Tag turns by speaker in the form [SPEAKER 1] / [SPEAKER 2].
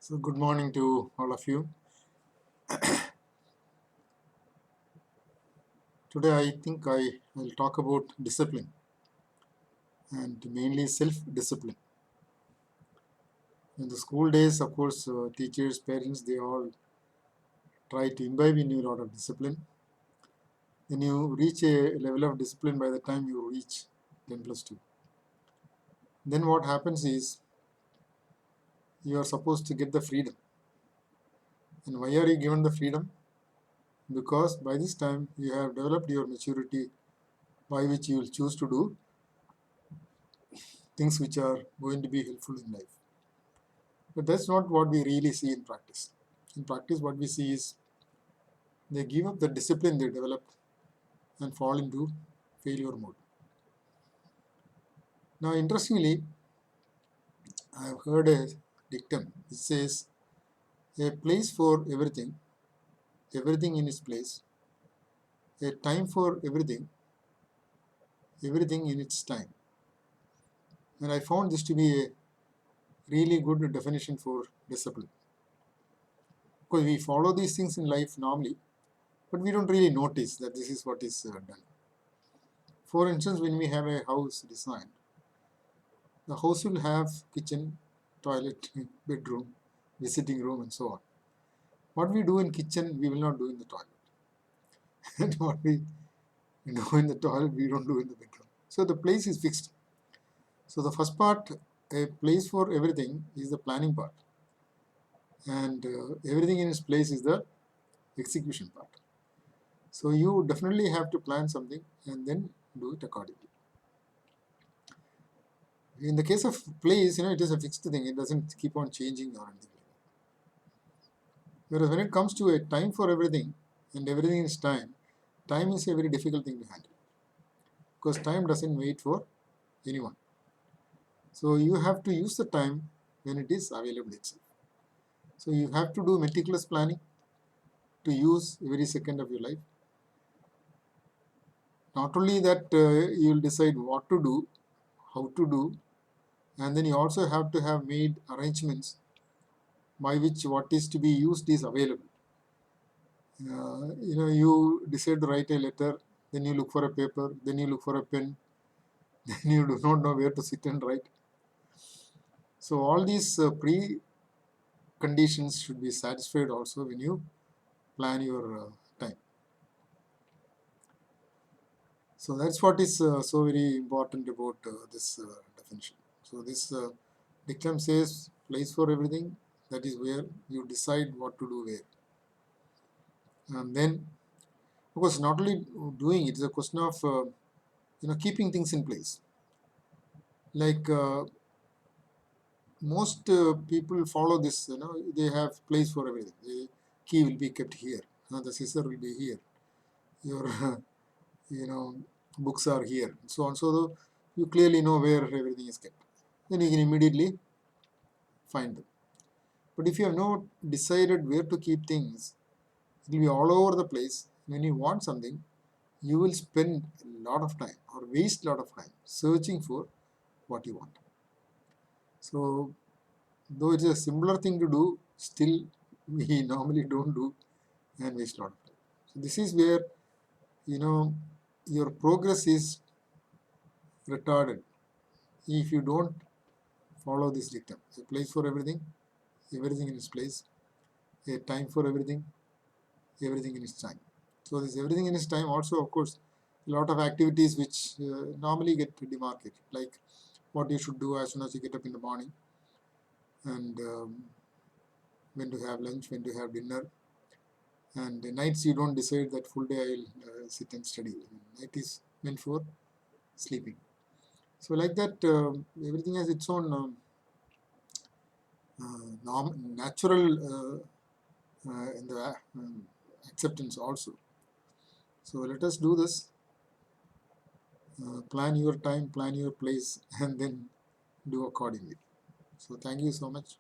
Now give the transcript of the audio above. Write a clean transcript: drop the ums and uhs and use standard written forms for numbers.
[SPEAKER 1] So good morning to all of you. Today I think I will talk about discipline and mainly self-discipline. In the school days, of course, teachers, parents, they all try to imbibe in you a lot of discipline. Then you reach a level of discipline by the time you reach 10 plus 2. Then what happens is you are supposed to get the freedom. And why are you given the freedom? Because by this time you have developed your maturity by which you will choose to do things which are going to be helpful in life. But that's not what we really see in practice. In practice, what we see is they give up the discipline they developed and fall into failure mode. Now, interestingly, I've heard a dictum which says a place for everything, everything in its place, a time for everything, everything in its time. And I found this to be a really good definition for discipline. Because we follow these things in life normally, but we don't really notice that this is what is done. For instance, when we have a house design, the house will have kitchen, toilet, bedroom, visiting room, and so on. What we do in kitchen, we will not do in the toilet. And what we do in the toilet, we don't do in the bedroom. So the place is fixed. So the first part, a place for everything, is the planning part. And everything in its place is the execution part. So you definitely have to plan something and then do it accordingly. In the case of place, it is a fixed thing. It doesn't keep on changing or anything like that. Whereas when it comes to a time for everything and everything is time is a very difficult thing to handle because time doesn't wait for anyone. So you have to use the time when it is available itself. So you have to do meticulous planning to use every second of your life. Not only that, you will decide what to do, how to do, and then you also have to have made arrangements by which what is to be used is available. You decide to write a letter, then you look for a paper, then you look for a pen, then you do not know where to sit and write. So all these pre-conditions should be satisfied also when you plan your time. So that's what is so very important about this definition. So this dictum says place for everything, that is where you decide what to do where. And then, of course, not only doing it, it's a question of keeping things in place. Like most people follow this, they have place for everything. The key will be kept here, the scissor will be here, your books are here, and so on. So you clearly know where everything is kept. Then you can immediately find them. But if you have not decided where to keep things, it will be all over the place. When you want something, you will spend a lot of time or waste a lot of time searching for what you want. So though it is a similar thing to do, still we normally don't do and waste a lot of time. So this is where your progress is retarded if you don't follow this dictum. A place for everything, everything in its place, a time for everything, everything in its time. So this everything in its time also, of course, a lot of activities which normally get demarcated, like what you should do as soon as you get up in the morning, and when to have lunch, when to have dinner, and nights you don't decide that full day I will sit and study. Night is meant for sleeping. So like that, everything has its own natural in the acceptance also. So let us do this. Plan your time, plan your place, and then do accordingly. So thank you so much.